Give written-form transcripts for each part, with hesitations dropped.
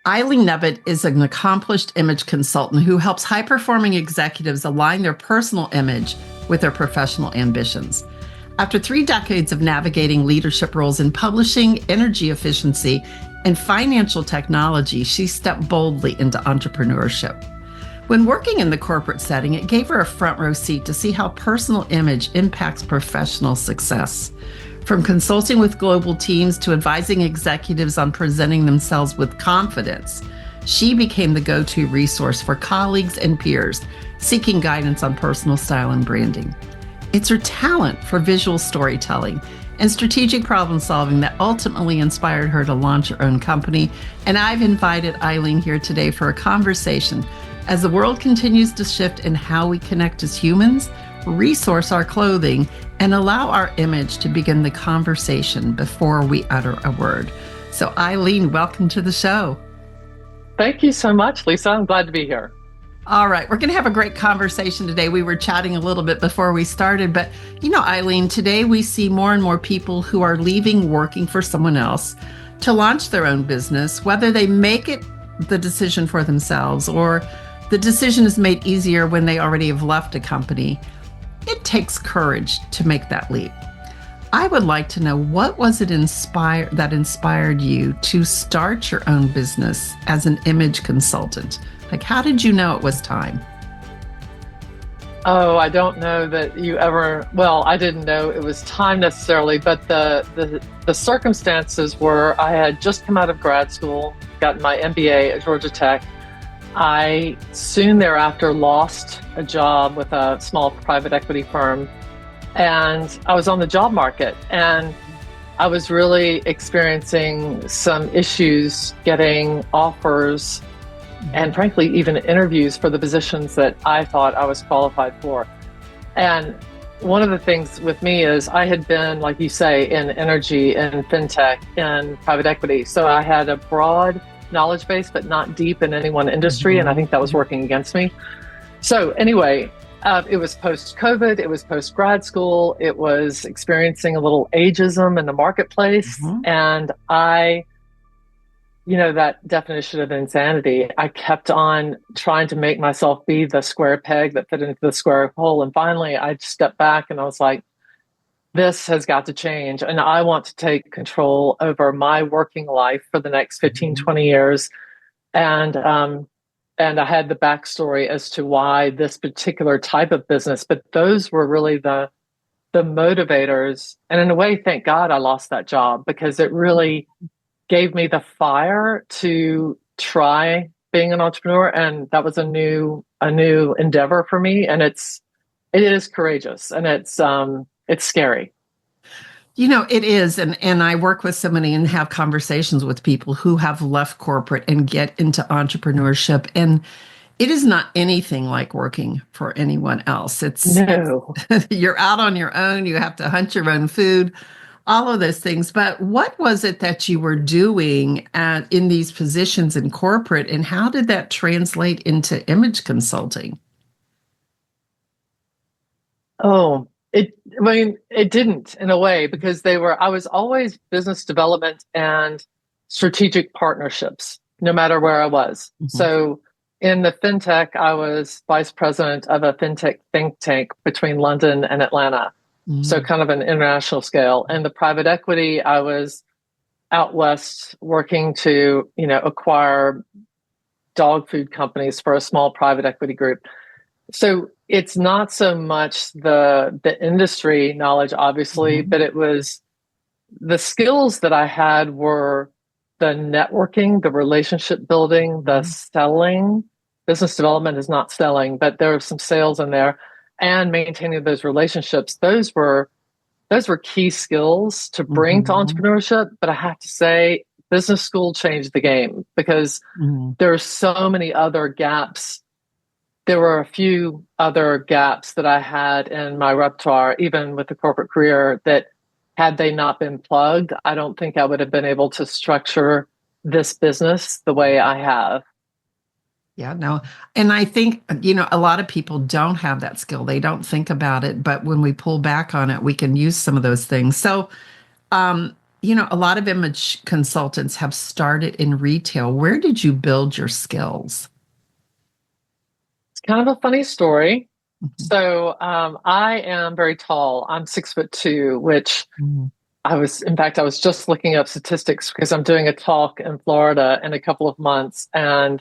Eileen Nebhut is an accomplished image consultant who helps high performing executives align their personal image with their professional ambitions. After 3 decades of navigating leadership roles in publishing, energy efficiency, and financial technology, she stepped boldly into entrepreneurship. When working in the corporate setting, it gave her a front row seat to see how personal image impacts professional success. From consulting with global teams to advising executives on presenting themselves with confidence, she became the go-to resource for colleagues and peers seeking guidance on personal style and branding. It's her talent for visual storytelling and strategic problem solving that ultimately inspired her to launch her own company. And I've invited Eileen here today for a conversation as the world continues to shift in how we connect as humans, resource our clothing, and allow our image to begin the conversation before we utter a word. So Eileen, welcome to the show. Thank you so much, Lisa. I'm glad to be here. All right, we're going to have a great conversation today. We were chatting a little bit before we started, but Eileen, today we see more and more people who are leaving working for someone else to launch their own business, whether they make it the decision for themselves or the decision is made easier when they already have left a company. It takes courage to make that leap. I would like to know, what was it that inspired you to start your own business as an image consultant? Like, how did you know it was time? Oh, I don't know that I didn't know it was time necessarily, but the circumstances were I had just come out of grad school, gotten my MBA at Georgia Tech. I soon thereafter lost a job with a small private equity firm, and I was on the job market, and I was really experiencing some issues getting offers and frankly even interviews for the positions that I thought I was qualified for. And one of the things with me is I had been, like you say, in energy and fintech and private equity, so I had a broad knowledge base, but not deep in any one industry. And I think that was working against me. So anyway, it was post-COVID, it was post-grad school, it was experiencing a little ageism in the marketplace. And that definition of insanity, I kept on trying to make myself be the square peg that fit into the square hole. And finally, I stepped back and I was like, this has got to change. And I want to take control over my working life for the next 15, 20 years. And I had the backstory as to why this particular type of business, but those were really the motivators. And in a way, thank God I lost that job, because it really gave me the fire to try being an entrepreneur. And that was a new endeavor for me. And it is courageous, and it's scary. It is. And I work with so many and have conversations with people who have left corporate and get into entrepreneurship. And it is not anything like working for anyone else. No. You're out on your own. You have to hunt your own food, all of those things. But what was it that you were doing in these positions in corporate, and how did that translate into image consulting? Oh, it didn't, in a way, because I was always business development and strategic partnerships, no matter where I was. So in the fintech, I was vice president of a fintech think tank between London and Atlanta. So kind of an international scale. And the private equity, I was out west working to, acquire dog food companies for a small private equity group. So it's not so much the industry knowledge, obviously, but it was the skills that I had were the networking, the relationship building, the selling. Business development is not selling, but there was some sales in there, and maintaining those relationships. Those were key skills to bring to entrepreneurship. But I have to say, business school changed the game, because there are so many other gaps. There were a few other gaps that I had in my repertoire, even with the corporate career, that had they not been plugged, I don't think I would have been able to structure this business the way I have. Yeah, no. And I think, a lot of people don't have that skill. They don't think about it. But when we pull back on it, we can use some of those things. So A lot of image consultants have started in retail. Where did you build your skills? It's kind of a funny story. Mhm. So I am very tall. I'm 6'2", which Mhm. in fact, I was just looking up statistics because I'm doing a talk in Florida in a couple of months. And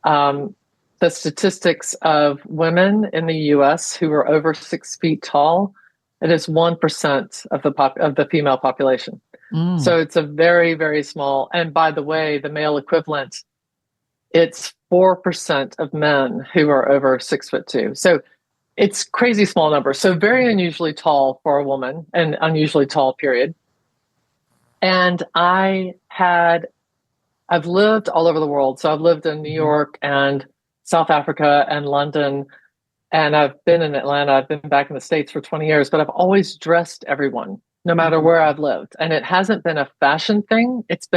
um, the statistics of women in the US who are over 6 feet tall, it is 1% of the female population. Mm. So it's a very, very small. And by the way, the male equivalent, it's 4% of men who are over 6'2". So it's crazy small numbers. So very unusually tall for a woman and unusually tall, period. And I've lived all over the world. So I've lived in New Mhm. York and South Africa and London, and I've been in Atlanta. I've been back in the States for 20 years, but I've always dressed everyone, no matter Mhm. where I've lived. And it hasn't been a fashion thing. It's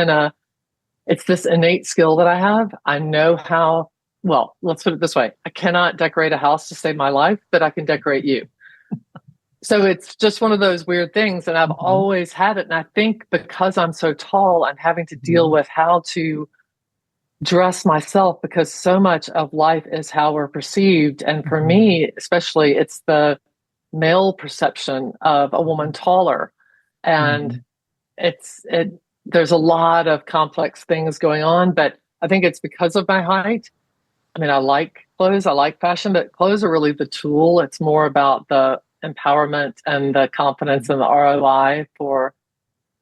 this innate skill that I have. I know how, well, let's put it this way. I cannot decorate a house to save my life, but I can decorate you. So it's just one of those weird things. And I've Mhm. always had it. And I think because I'm so tall, I'm having to deal Mhm. with how to dress myself because so much of life is how we're perceived. And for Mhm. me, especially, it's the male perception of a woman taller. And Mhm. it there's a lot of complex things going on, but I think it's because of my height. I mean, I like clothes, I like fashion, but clothes are really the tool. It's more about the empowerment and the confidence and the ROI for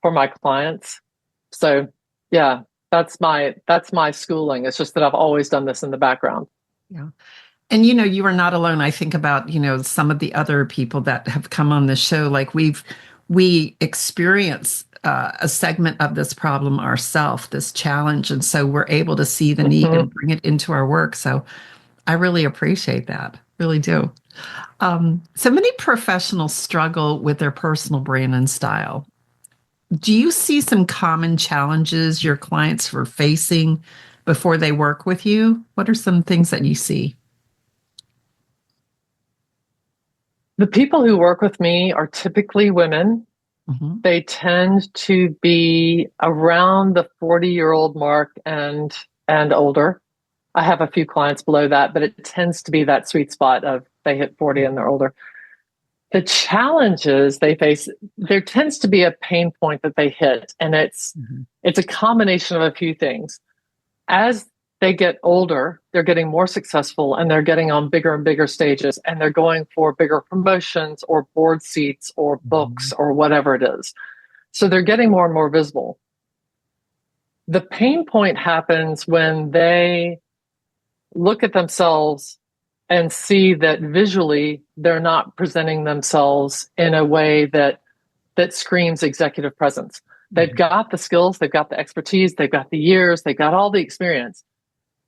my clients. So yeah, that's my schooling. It's just that I've always done this in the background. Yeah. And you are not alone. I think about, some of the other people that have come on the show. Like we experience a segment of this problem ourselves, this challenge. And so we're able to see the need Hmm. and bring it into our work. So I really appreciate that. Really do. So many professionals struggle with their personal brand and style. Do you see some common challenges your clients are facing before they work with you? What are some things that you see? The people who work with me are typically women. Mhm. They tend to be around the 40-year-old mark and older. I have a few clients below that, but it tends to be that sweet spot of they hit 40 and they're older. The challenges they face, there tends to be a pain point that they hit, and Mhm. it's a combination of a few things. As they get older, they're getting more successful and they're getting on bigger and bigger stages and they're going for bigger promotions or board seats or books Mhm. or whatever it is. So they're getting more and more visible. The pain point happens when they look at themselves and see that visually they're not presenting themselves in a way that screams executive presence. They've Mhm. got the skills, they've got the expertise, they've got the years, they've got all the experience,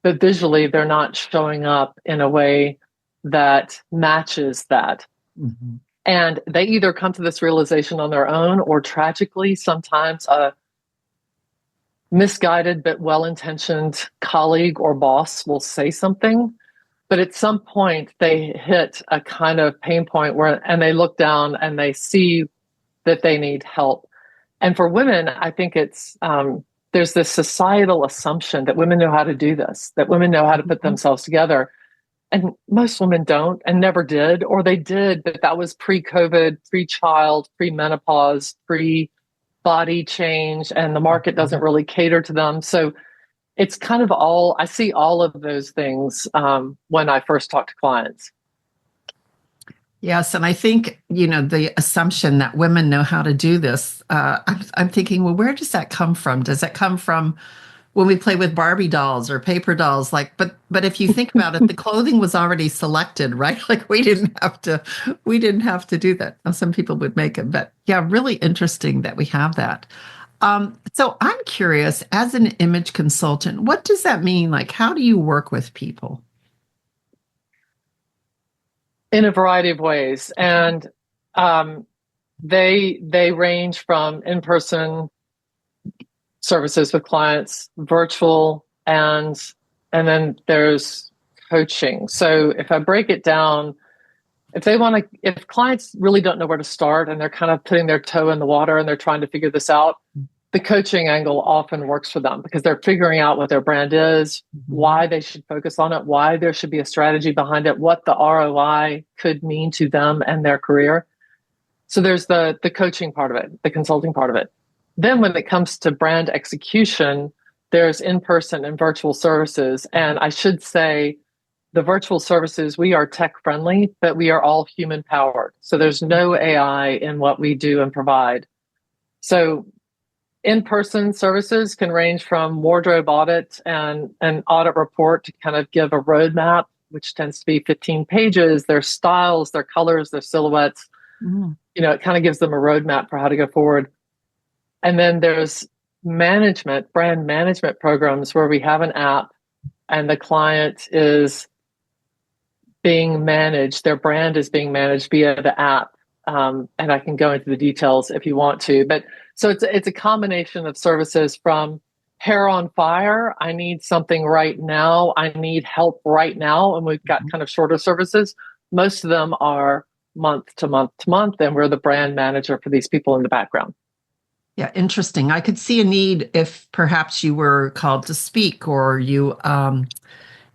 but visually they're not showing up in a way that matches that. Mhm. And they either come to this realization on their own, or tragically, sometimes a misguided but well intentioned colleague or boss will say something. But at some point, they hit a kind of pain point and they look down and they see that they need help. And for women, I think there's this societal assumption that women know how to do this, that women know how to put Mhm. themselves together. And most women don't and never did, or they did, but that was pre-COVID, pre-child, pre-menopause, pre-body change, and the market doesn't Mhm. really cater to them. So it's kind of I see all of those things when I first talk to clients. Yes, and I think, the assumption that women know how to do this, I'm thinking, well, where does that come from? Does that come from when we play with Barbie dolls or paper dolls? Like, but if you think about it, the clothing was already selected, right? Like we didn't have to do that. Now, some people would make it, but yeah, really interesting that we have that. So I'm curious, as an image consultant, what does that mean? Like, how do you work with people? In a variety of ways. And um, they range from in-person services with clients, virtual, and then there's coaching. So if I break it down, if clients really don't know where to start and they're kind of putting their toe in the water and they're trying to figure this out, the coaching angle often works for them because they're figuring out what their brand is, why they should focus on it, why there should be a strategy behind it, what the ROI could mean to them and their career. So there's the coaching part of it, the consulting part of it. Then when it comes to brand execution, there's in-person and virtual services. And I should say the virtual services, we are tech friendly, but we are all human powered. So there's no AI in what we do and provide. So in-person services can range from wardrobe audit and an audit report to kind of give a roadmap, which tends to be 15 pages, their styles, their colors, their silhouettes. It kind of gives them a roadmap for how to go forward. And then there's brand management programs where we have an app and the client is being managed, their brand is being managed via the app. And I can go into the details if you want to, but so it's a combination of services from hair on fire. I need something right now. I need help right now. And we've got kind of shorter services. Most of them are month to month to month. And we're the brand manager for these people in the background. Yeah, interesting. I could see a need if perhaps you were called to speak, or you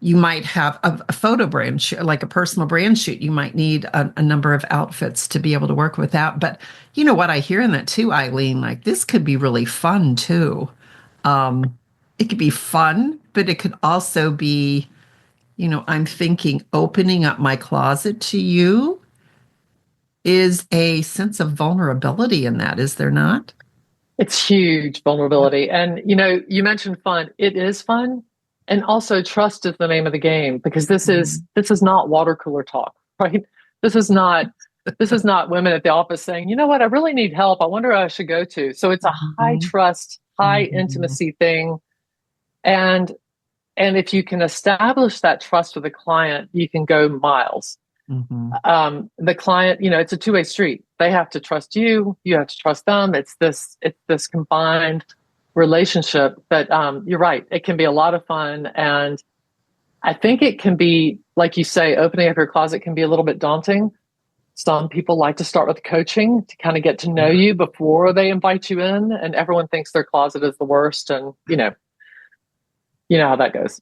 might have a photo brand shoot, like a personal brand shoot. You might need a number of outfits to be able to work with that. But you know what I hear in that too, Eileen, like this could be really fun too. It could be fun, but it could also be, I'm thinking opening up my closet to you is a sense of vulnerability in that, is there not? It's huge vulnerability. And, you mentioned fun. It is fun. And also trust is the name of the game, because this is not water cooler talk, right? This is not women at the office saying, you know what, I really need help. I wonder who I should go to. So it's a high trust, high intimacy thing. And if you can establish that trust with a client, you can go miles. The client, it's a two-way street. They have to trust you. You have to trust them. It's this combined relationship. But you're right. It can be a lot of fun. And I think it can be, like you say, opening up your closet can be a little bit daunting. Some people like to start with coaching to kind of get to know you before they invite you in. And everyone thinks their closet is the worst. And, you know how that goes.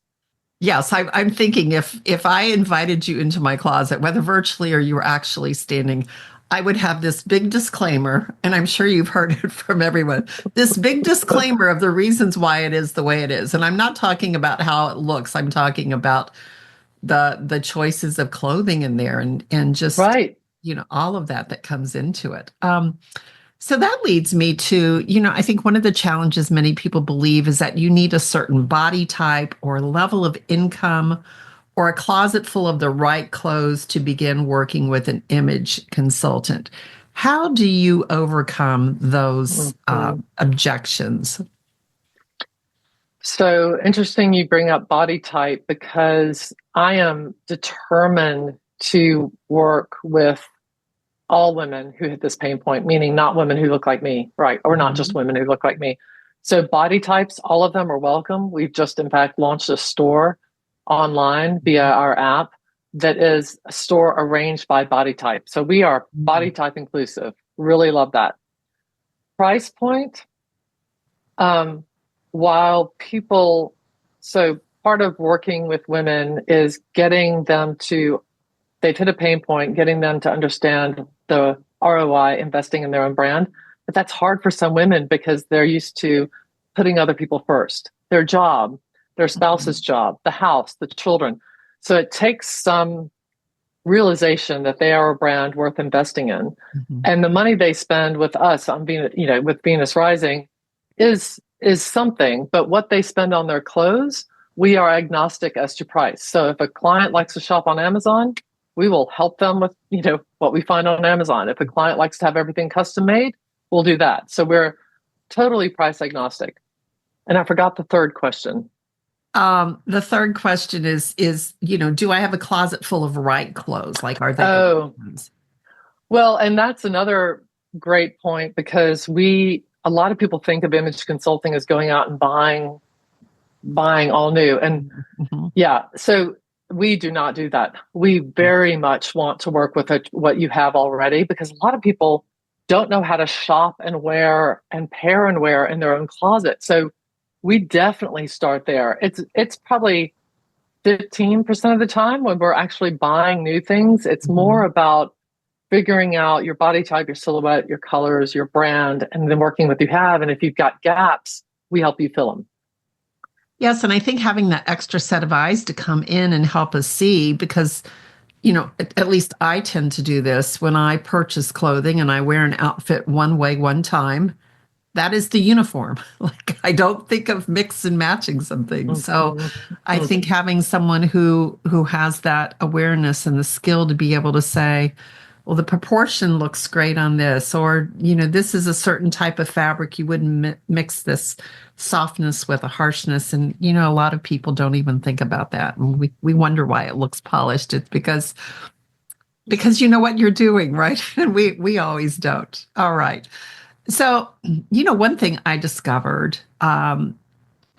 Yes, I'm thinking if I invited you into my closet, whether virtually or you were actually standing, I would have this big disclaimer, and I'm sure you've heard it from everyone, this big disclaimer of the reasons why it is the way it is. And I'm not talking about how it looks. I'm talking about the choices of clothing in there and just, right. All of that comes into it. So that leads me to, I think one of the challenges many people believe is that you need a certain body type or level of income or a closet full of the right clothes to begin working with an image consultant. How do you overcome those objections? So interesting you bring up body type, because I am determined to work with all women who hit this pain point, meaning not women who look like me, right? Or not just women who look like me. So body types, all of them are welcome. We've just, in fact, launched a store online via our app that is a store arranged by body type. So we are body type inclusive. Really love that. Price point, so part of working with women is getting them to, they've hit a pain point, getting them to understand the ROI investing in their own brand. But that's hard for some women because they're used to putting other people first, their job, their spouse's job, the house, the children. So it takes some realization that they are a brand worth investing in. And the money they spend with us on with Venus Rising is something, but what they spend on their clothes, we are agnostic as to price. So if a client likes to shop on Amazon, we will help them with, what we find on Amazon. If a client likes to have everything custom made, we'll do that. So we're totally price agnostic. And I forgot the third question. The third question is, do I have a closet full of right clothes? Like, are they? Well, and that's another great point, because a lot of people think of image consulting as going out and buying all new. And yeah, so We do not do that. We very much want to work with what you have already, because a lot of people don't know how to shop and wear and pair and wear in their own closet. So we definitely start there. It's probably 15% of the time when we're actually buying new things. It's more about figuring out your body type, your silhouette, your colors, your brand, and then working with what you have. And if you've got gaps, we help you fill them. Yes, and I think having that extra set of eyes to come in and help us see, because, at least I tend to do this when I purchase clothing and I wear an outfit one way, one time. That is the uniform. Like, I don't think of mix and matching some things. So I think having someone who has that awareness and the skill to be able to say, well, the proportion looks great on this, or, this is a certain type of fabric. You wouldn't mix this softness with a harshness. And, a lot of people don't even think about that. And we wonder why it looks polished. It's because you know what you're doing, right? And we always don't. All right. So, one thing I discovered,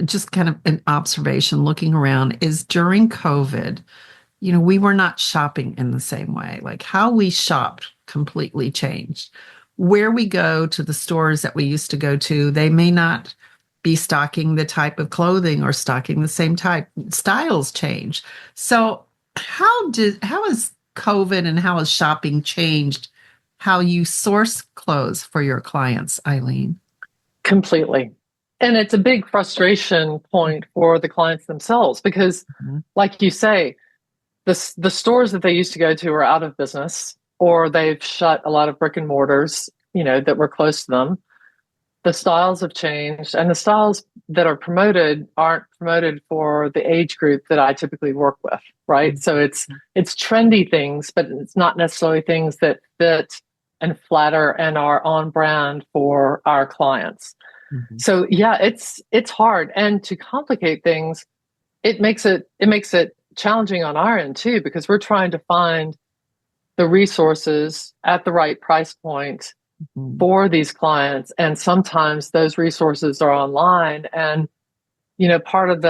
just kind of an observation looking around, is during COVID, we were not shopping in the same way. Like, how we shopped completely changed. Where we go to the stores that we used to go to, they may not be stocking the type of clothing or stocking the same type. Styles change. So how has COVID and how has shopping changed how you source clothes for your clients, Eileen? Completely. And it's a big frustration point for the clients themselves because, like you say, the stores that they used to go to are out of business, or they've shut a lot of brick and mortars, that were close to them. The styles have changed, and the styles that are promoted aren't promoted for the age group that I typically work with, right? So it's trendy things, but it's not necessarily things that fit and flatter and are on brand for our clients. So yeah, it's hard. And to complicate things, it makes it challenging on our end too, because we're trying to find the resources at the right price point for these clients. And sometimes those resources are online. And, part of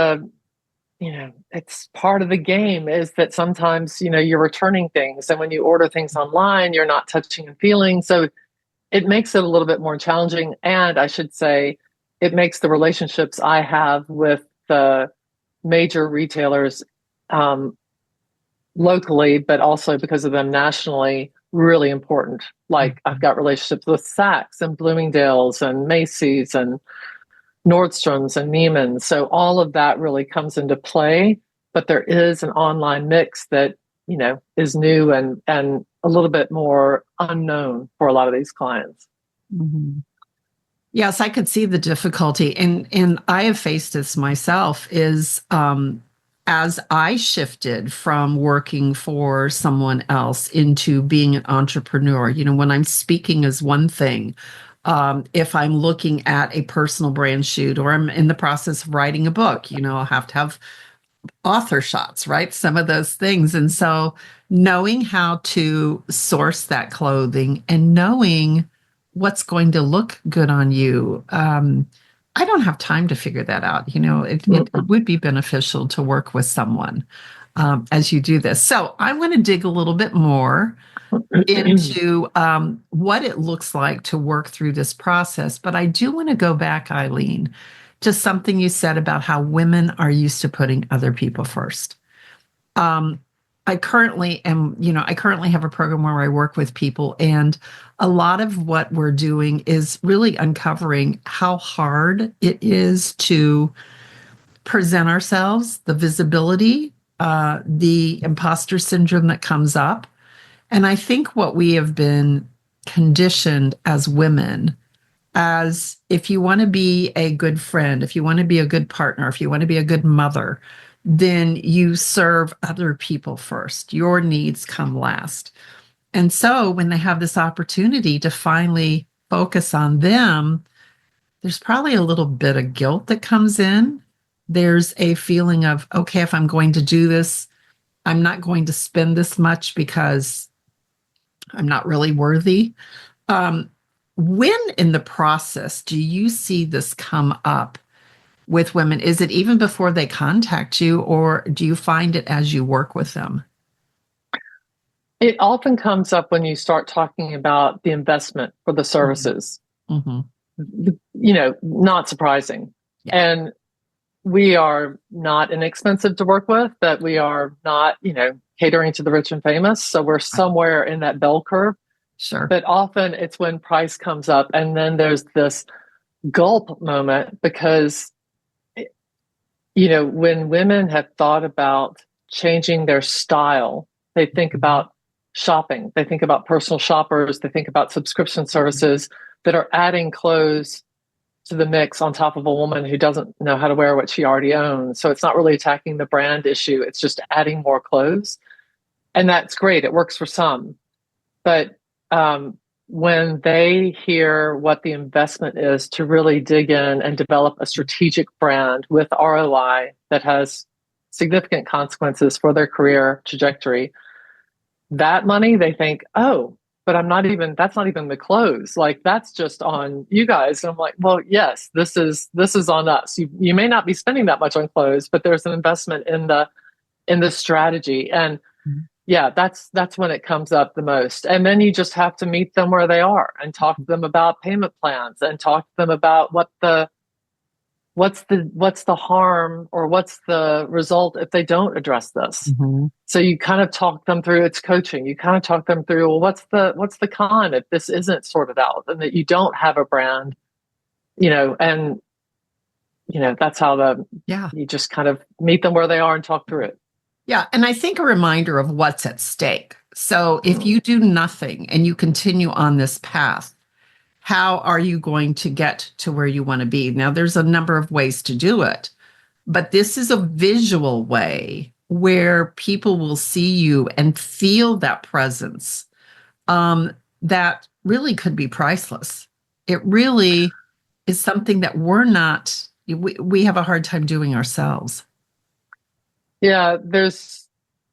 it's part of the game is that sometimes, you're returning things. And when you order things online, you're not touching and feeling. So it makes it a little bit more challenging. And I should say, it makes the relationships I have with the major retailers locally, but also because of them nationally, really important. Like, I've got relationships with Saks and Bloomingdale's and Macy's and Nordstrom's and Neiman's. So all of that really comes into play, but there is an online mix that, is new and a little bit more unknown for a lot of these clients. Yes, I could see the difficulty. And I have faced this myself is, as I shifted from working for someone else into being an entrepreneur, when I'm speaking is one thing. If I'm looking at a personal brand shoot, or I'm in the process of writing a book, I'll have to have author shots, right? Some of those things. And so knowing how to source that clothing and knowing what's going to look good on you, I don't have time to figure that out. It would be beneficial to work with someone as you do this. So I want to dig a little bit more into what it looks like to work through this process. But I do want to go back, Eileen, to something you said about how women are used to putting other people first. I currently have a program where I work with people, and a lot of what we're doing is really uncovering how hard it is to present ourselves, the visibility, the imposter syndrome that comes up. And I think what we have been conditioned as women, as if you want to be a good friend, if you want to be a good partner, if you want to be a good mother, then you serve other people first. Your needs come last. And so when they have this opportunity to finally focus on them, there's probably a little bit of guilt that comes in. There's a feeling of, okay, if I'm going to do this, I'm not going to spend this much because I'm not really worthy. When in the process do you see this come up with women? Is it even before they contact you, or do you find it as you work with them? It often comes up when you start talking about the investment for the Mm-hmm. services. Mm-hmm. Not surprising. Yeah. And we are not inexpensive to work with, but we are not, catering to the rich and famous. So we're Right. somewhere in that bell curve. Sure. But often it's when price comes up, and then there's this gulp moment because, when women have thought about changing their style, they think Mhm. about shopping, they think about personal shoppers, they think about subscription services that are adding clothes to the mix on top of a woman who doesn't know how to wear what she already owns. So it's not really attacking the brand issue, it's just adding more clothes. And that's great, it works for some. But when they hear what the investment is to really dig in and develop a strategic brand with ROI that has significant consequences for their career trajectory, that money, they think, oh, but that's not even the clothes. Like, that's just on you guys. And I'm like, well, yes, this is on us. You may not be spending that much on clothes, but there's an investment in the strategy. And yeah, that's when it comes up the most. And then you just have to meet them where they are and talk to them about payment plans and talk to them about what's the harm or what's the result if they don't address this. Mm-hmm. So you kind of talk them through, it's coaching. You kind of talk them through, well, what's the con if this isn't sorted out and that you don't have a brand, and that's how Yeah. you just kind of meet them where they are and talk through it. Yeah. And I think a reminder of what's at stake. So if you do nothing and you continue on this path, how are you going to get to where you want to be? Now, there's a number of ways to do it, but this is a visual way where people will see you and feel that presence, that really could be priceless. It really is something that we have a hard time doing ourselves. Yeah,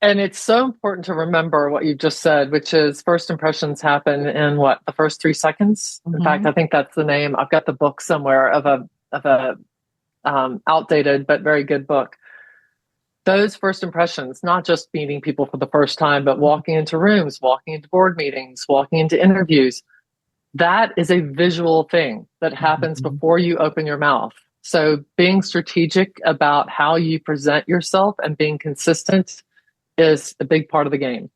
and it's so important to remember what you just said, which is first impressions happen in the first 3 seconds. In fact, Mm-hmm. I think that's the name. I've got the book somewhere of a outdated but very good book. Those first impressions, not just meeting people for the first time, but walking into rooms, walking into board meetings, walking into interviews, that is a visual thing that happens Mm-hmm. before you open your mouth. So being strategic about how you present yourself and being consistent is a big part of the game.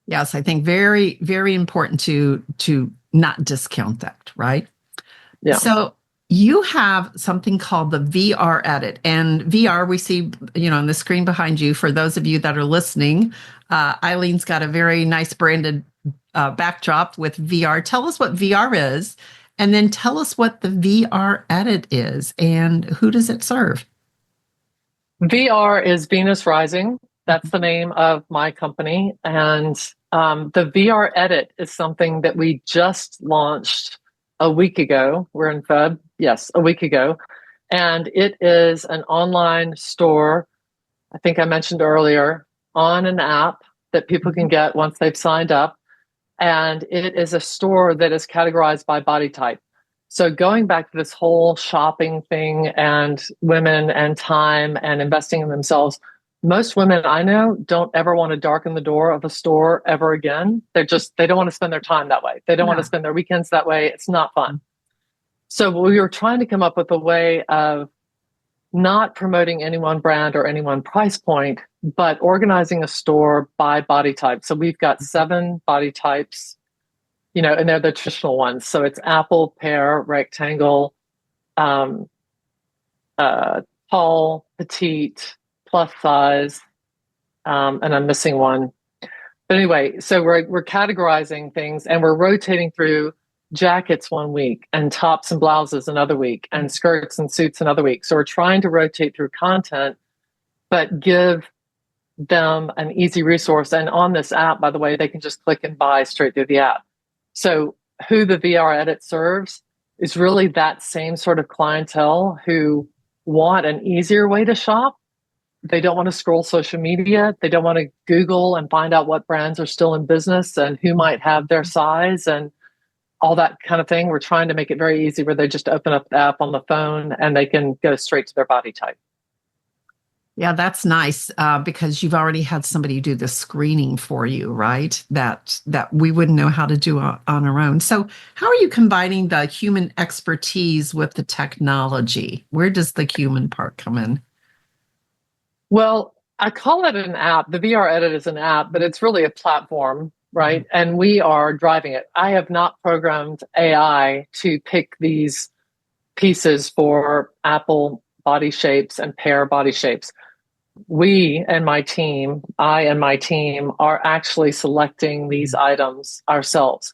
Yes, I think very, very important to not discount that, right? Yeah. So you have something called the VR edit, and VR we see, on the screen behind you. For those of you that are listening, Eileen's got a very nice branded backdrop with VR. Tell us what VR is, and then tell us what the VR edit is, and who does it serve? VR is Venus Rising. That's the name of my company. And the VR Edit is something that we just launched a week ago. We're in Feb. Yes, a week ago. And it is an online store, I think I mentioned earlier, on an app that people can get once they've signed up. And it is a store that is categorized by body type. So going back to this whole shopping thing and women and time and investing in themselves, most women I know don't ever want to darken the door of a store ever again. They don't want to spend their time that way. They don't want to spend their weekends that way. It's not fun. So we were trying to come up with a way of not promoting any one brand or any one price point, but organizing a store by body type. So we've got 7 body types, and they're the traditional ones. So it's apple, pear, rectangle, tall, petite, plus size, and I'm missing one. But anyway, so we're categorizing things and we're rotating through jackets one week and tops and blouses another week and skirts and suits another week. So we're trying to rotate through content, but give them an easy resource. And on this app, by the way, they can just click and buy straight through the app. So who the VR Edit serves is really that same sort of clientele who want an easier way to shop. They don't want to scroll social media. They don't want to Google and find out what brands are still in business and who might have their size. And all that kind of thing. We're trying to make it very easy where they just open up the app on the phone and they can go straight to their body type. Yeah, that's nice because you've already had somebody do the screening for you, right? That we wouldn't know how to do on our own. So, how are you combining the human expertise with the technology? Where does the human part come in? Well, I call it an app. The VR Edit is an app, but it's really a platform, right? And we are driving it. I have not programmed AI to pick these pieces for apple body shapes and pear body shapes. We and my team, I and my team are actually selecting these items ourselves.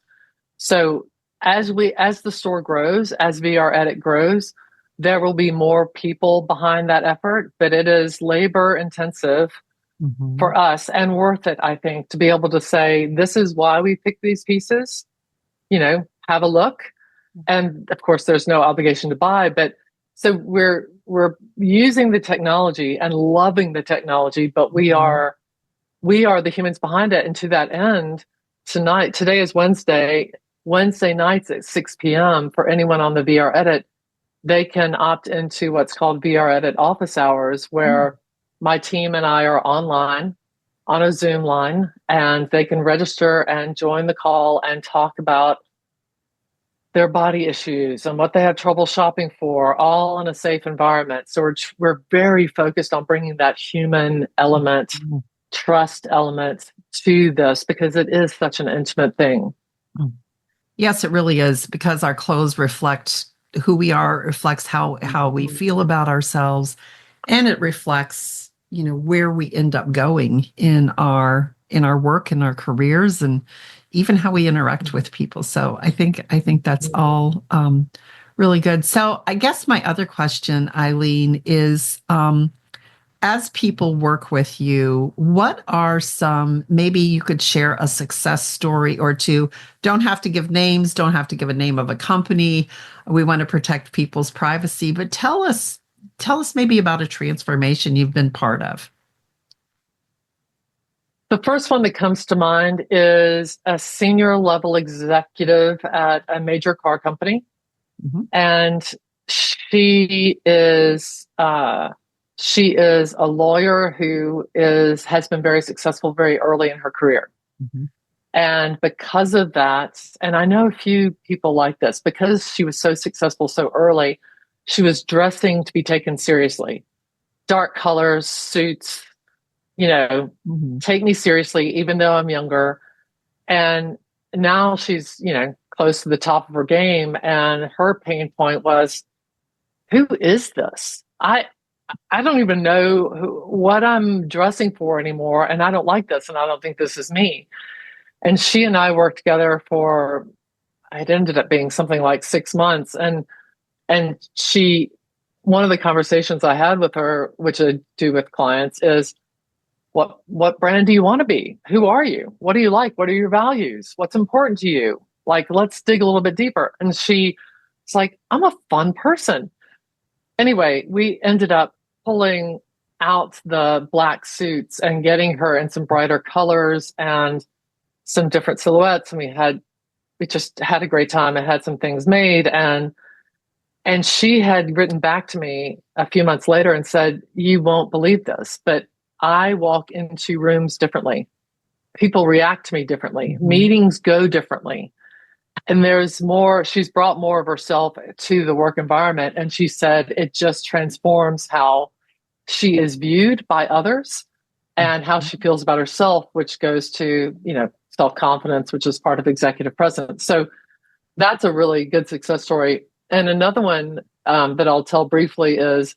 So as the store grows, as VR Edit grows, there will be more people behind that effort, but it is labor intensive for us and worth it, I think, to be able to say, this is why we picked these pieces, have a look. And of course, there's no obligation to buy, but so we're using the technology and loving the technology, but we are the humans behind it. And to that end, today is Wednesday nights at 6 p.m. for anyone on the VR Edit, they can opt into what's called VR Edit office hours, where my team and I are online on a Zoom line, and they can register and join the call and talk about their body issues and what they have trouble shopping for, all in a safe environment. So we're very focused on bringing that human element, trust element to this, because it is such an intimate thing. Yes, it really is, because our clothes reflect who we are, reflects how we feel about ourselves, and it reflects, where we end up going in our work, in our careers, and even how we interact with people. So I think that's all really good. So I guess my other question, Eileen, is as people work with you, what are maybe you could share a success story or two? Don't have to give names, don't have to give a name of a company. We want to protect people's privacy, but tell us maybe about a transformation you've been part of. The first one that comes to mind is a senior level executive at a major car company. And she is a lawyer who has been very successful very early in her career. And because of that, and I know a few people like this, because she was so successful so early, she was dressing to be taken seriously. Dark colors, suits, take me seriously, even though I'm younger. And now she's, close to the top of her game. And her pain point was, who is this? I don't even know what I'm dressing for anymore. And I don't like this. And I don't think this is me. And she and I worked together for, it ended up being something like 6 months. And one of the conversations I had with her, which I do with clients, is, what brand do you want to be? Who are you? What do you like? What are your values? What's important to you? Like, let's dig a little bit deeper. And she's like, I'm a fun person. Anyway, we ended up pulling out the black suits and getting her in some brighter colors and some different silhouettes. And we just had a great time and had some things made. And she had written back to me a few months later and said, you won't believe this, but I walk into rooms differently. People react to me differently. Meetings go differently. And she's brought more of herself to the work environment. And she said it just transforms how she is viewed by others and how she feels about herself, which goes to, self-confidence, which is part of executive presence. So that's a really good success story. And another one that I'll tell briefly is,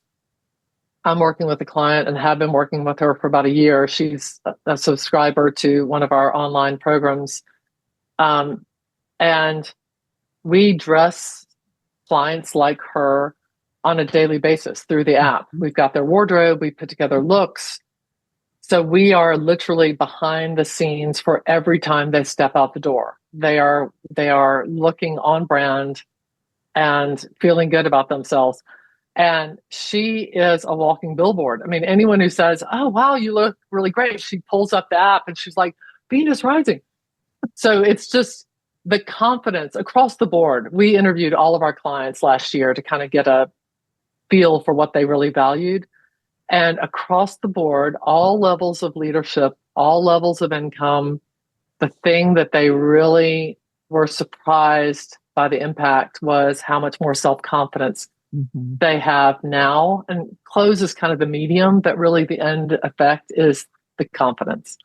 I'm working with a client and have been working with her for about a year. She's a subscriber to one of our online programs. And we dress clients like her on a daily basis through the app. We've got their wardrobe, we put together looks. So we are literally behind the scenes for every time they step out the door. They are looking on brand and feeling good about themselves. And she is a walking billboard. I mean, anyone who says, oh, wow, you look really great, she pulls up the app and she's like, Venus rising. So it's just the confidence across the board. We interviewed all of our clients last year to kind of get a feel for what they really valued. And across the board, all levels of leadership, all levels of income, the thing that they really were surprised by the impact was how much more self-confidence they have now. And close is kind of the medium, but really the end effect is the confidence.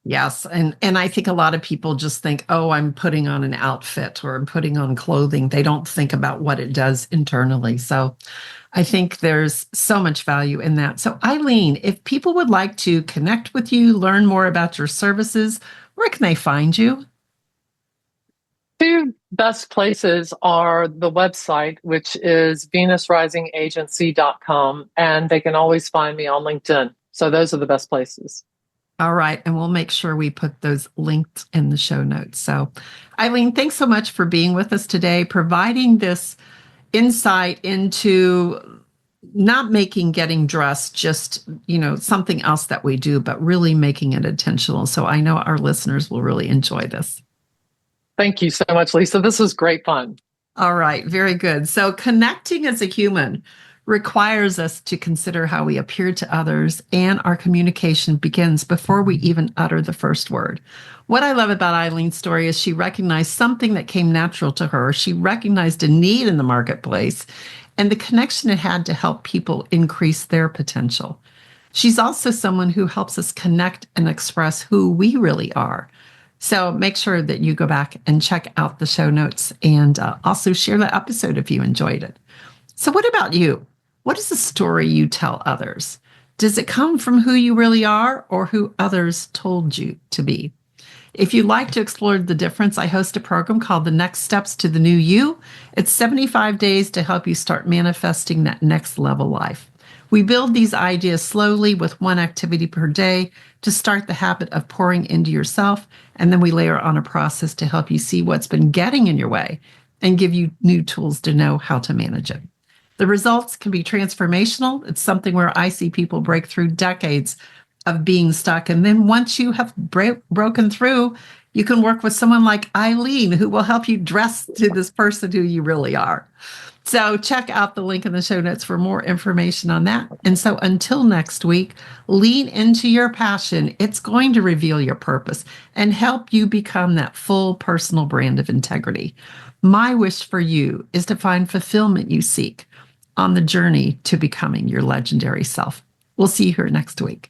Yes. And I think a lot of people just think, oh, I'm putting on an outfit or I'm putting on clothing. They don't think about what it does internally. So I think there's so much value in that. So Eileen, if people would like to connect with you, learn more about your services, where can they find you? Two best places are the website, which is venusrisingagency.com, and they can always find me on LinkedIn. So those are the best places. All right. And we'll make sure we put those linked in the show notes. So, Eileen, thanks so much for being with us today, providing this insight into not making getting dressed just, something else that we do, but really making it intentional. So I know our listeners will really enjoy this. Thank you so much, Lisa. This was great fun. All right. Very good. So connecting as a human requires us to consider how we appear to others, and our communication begins before we even utter the first word. What I love about Eileen's story is she recognized something that came natural to her. She recognized a need in the marketplace and the connection it had to help people increase their potential. She's also someone who helps us connect and express who we really are. So make sure that you go back and check out the show notes and also share the episode if you enjoyed it. So what about you? What is the story you tell others? Does it come from who you really are or who others told you to be? If you'd like to explore the difference, I host a program called The Next Steps to the New You. It's 75 days to help you start manifesting that next level life. We build these ideas slowly with one activity per day to start the habit of pouring into yourself, and then we layer on a process to help you see what's been getting in your way and give you new tools to know how to manage it. The results can be transformational. It's something where I see people break through decades of being stuck. And then once you have broken through, you can work with someone like Eileen, who will help you dress to this person who you really are. So check out the link in the show notes for more information on that. And so until next week, lean into your passion. It's going to reveal your purpose and help you become that full personal brand of integrity. My wish for you is to find fulfillment you seek on the journey to becoming your legendary self. We'll see you here next week.